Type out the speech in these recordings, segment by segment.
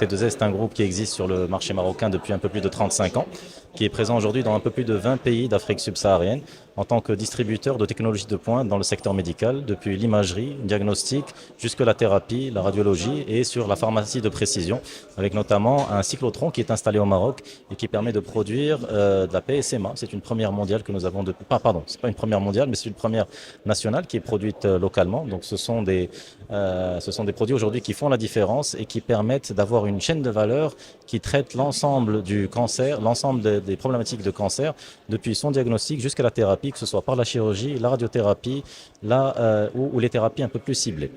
P2S est un groupe qui existe sur le marché marocain depuis un peu plus de 35 ans, qui est présent aujourd'hui dans un peu plus de 20 pays d'Afrique subsaharienne en tant que distributeur de technologies de pointe dans le secteur médical, depuis l'imagerie, le diagnostic, jusque la thérapie, la radiologie et sur la pharmacie de précision, avec notamment un cyclotron qui est installé au Maroc et qui permet de produire de la PSMA. C'est une première mondiale que nous avons depuis... Pardon, c'est pas une première mondiale, mais c'est une première nationale qui est produite localement. Donc ce sont des produits aujourd'hui qui font la différence et qui permettent d'avoir une chaîne de valeur qui traite l'ensemble du cancer, l'ensemble des problématiques de cancer, depuis son diagnostic jusqu'à la thérapie, que ce soit par la chirurgie, la radiothérapie, ou les thérapies un peu plus ciblées.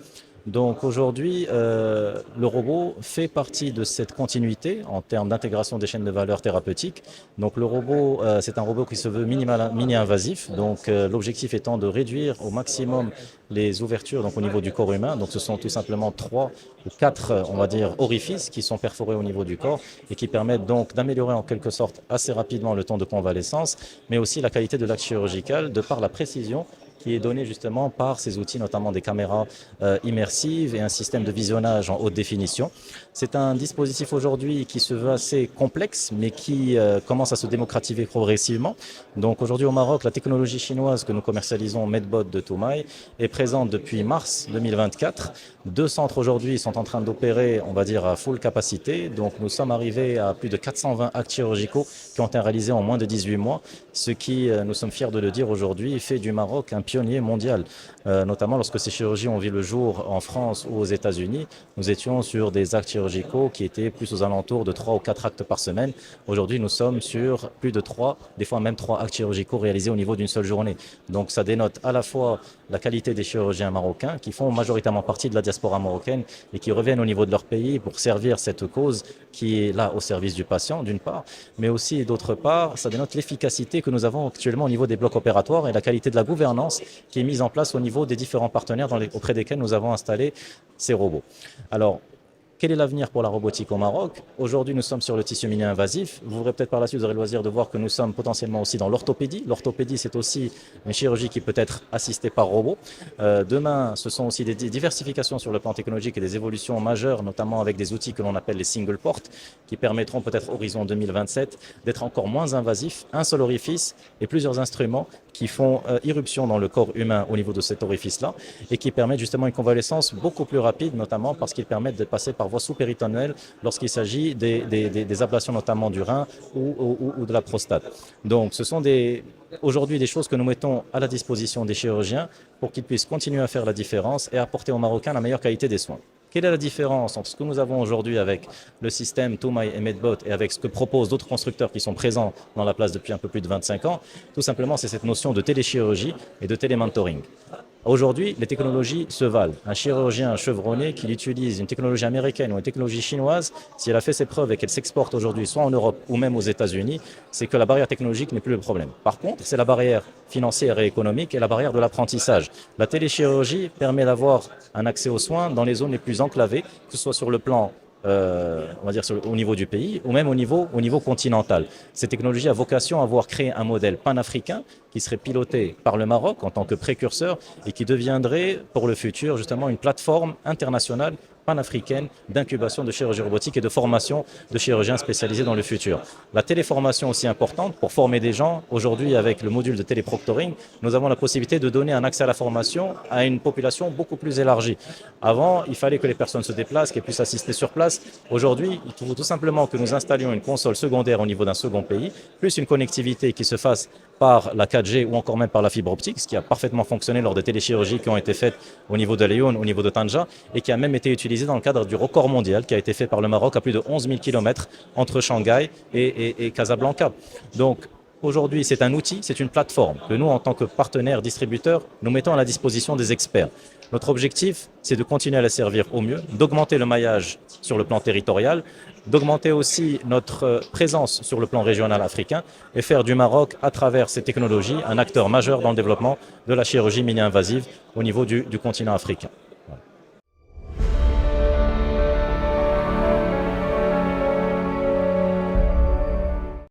Donc aujourd'hui, le robot fait partie de cette continuité en termes d'intégration des chaînes de valeur thérapeutiques. Donc le robot, c'est un robot qui se veut mini-invasif. Donc l'objectif étant de réduire au maximum les ouvertures donc, au niveau du corps humain. Donc ce sont tout simplement 3 ou 4, on va dire, orifices qui sont perforés au niveau du corps et qui permettent donc d'améliorer en quelque sorte assez rapidement le temps de convalescence, mais aussi la qualité de l'acte chirurgical de par la précision qui est donnée justement par ces outils, notamment des caméras immersives et un système de visionnage en haute définition. C'est un dispositif aujourd'hui qui se veut assez complexe, mais qui commence à se démocratiser progressivement. Donc aujourd'hui au Maroc, la technologie chinoise que nous commercialisons, Medbot de Toumaï, est présente depuis mars 2024. 2 centres aujourd'hui sont en train d'opérer, on va dire, à full capacité. Donc nous sommes arrivés à plus de 420 actes chirurgicaux qui ont été réalisés en moins de 18 mois, ce qui, nous sommes fiers de le dire aujourd'hui, fait du Maroc un pionnier mondial. Notamment lorsque ces chirurgies ont vu le jour en France ou aux États-Unis, nous étions sur des actes chirurgicaux qui étaient plus aux alentours de 3 ou 4 actes par semaine. Aujourd'hui, nous sommes sur plus de 3, des fois même 3 actes chirurgicaux réalisés au niveau d'une seule journée. Donc ça dénote à la fois la qualité des chirurgiens marocains qui font majoritairement partie de la diaspora marocaine et qui reviennent au niveau de leur pays pour servir cette cause qui est là au service du patient d'une part, mais aussi d'autre part, ça dénote l'efficacité que nous avons actuellement au niveau des blocs opératoires et la qualité de la gouvernance qui est mise en place au niveau des différents partenaires auprès desquels nous avons installé ces robots. Alors, quel est l'avenir pour la robotique au Maroc? Aujourd'hui, nous sommes sur le tissu mini-invasif. Vous aurez peut-être par la suite, vous aurez le loisir de voir que nous sommes potentiellement aussi dans l'orthopédie. L'orthopédie, c'est aussi une chirurgie qui peut être assistée par robot. Demain, ce sont aussi des diversifications sur le plan technologique et des évolutions majeures, notamment avec des outils que l'on appelle les single ports, qui permettront peut-être horizon 2027 d'être encore moins invasifs. Un seul orifice et plusieurs instruments qui font irruption dans le corps humain au niveau de cet orifice-là et qui permettent justement une convalescence beaucoup plus rapide, notamment parce qu'ils permettent de passer par voie sous-péritonienne lorsqu'il s'agit des ablations notamment du rein ou de la prostate. Donc ce sont aujourd'hui des choses que nous mettons à la disposition des chirurgiens pour qu'ils puissent continuer à faire la différence et apporter aux Marocains la meilleure qualité des soins. Quelle est la différence entre ce que nous avons aujourd'hui avec le système Toumaï et Medbot et avec ce que proposent d'autres constructeurs qui sont présents dans la place depuis un peu plus de 25 ans? Tout simplement, c'est cette notion de téléchirurgie et de télémentoring. Aujourd'hui, les technologies se valent. Un chirurgien chevronné qui utilise une technologie américaine ou une technologie chinoise, si elle a fait ses preuves et qu'elle s'exporte aujourd'hui soit en Europe ou même aux États-Unis, c'est que la barrière technologique n'est plus le problème. Par contre, c'est la barrière financière et économique et la barrière de l'apprentissage. La téléchirurgie permet d'avoir un accès aux soins dans les zones les plus enclavées, que ce soit sur le plan on va dire au niveau du pays ou même au niveau continental. Cette technologie a vocation à avoir créé un modèle panafricain qui serait piloté par le Maroc en tant que précurseur et qui deviendrait pour le futur justement une plateforme internationale panafricaine d'incubation de chirurgie robotique et de formation de chirurgiens spécialisés dans le futur. La téléformation aussi importante pour former des gens. Aujourd'hui, avec le module de téléproctoring, nous avons la possibilité de donner un accès à la formation à une population beaucoup plus élargie. Avant, il fallait que les personnes se déplacent, qu'elles puissent assister sur place. Aujourd'hui, il faut tout simplement que nous installions une console secondaire au niveau d'un second pays, plus une connectivité qui se fasse par la 4G ou encore même par la fibre optique, ce qui a parfaitement fonctionné lors des téléchirurgies qui ont été faites au niveau de Lyon, au niveau de Tanja, et qui a même été utilisé dans le cadre du record mondial qui a été fait par le Maroc à plus de 11 000 km entre Shanghai et Casablanca. Donc aujourd'hui, c'est un outil, c'est une plateforme que nous, en tant que partenaires distributeurs, nous mettons à la disposition des experts. Notre objectif, c'est de continuer à la servir au mieux, d'augmenter le maillage sur le plan territorial, d'augmenter aussi notre présence sur le plan régional africain et faire du Maroc, à travers ces technologies, un acteur majeur dans le développement de la chirurgie mini-invasive au niveau du continent africain.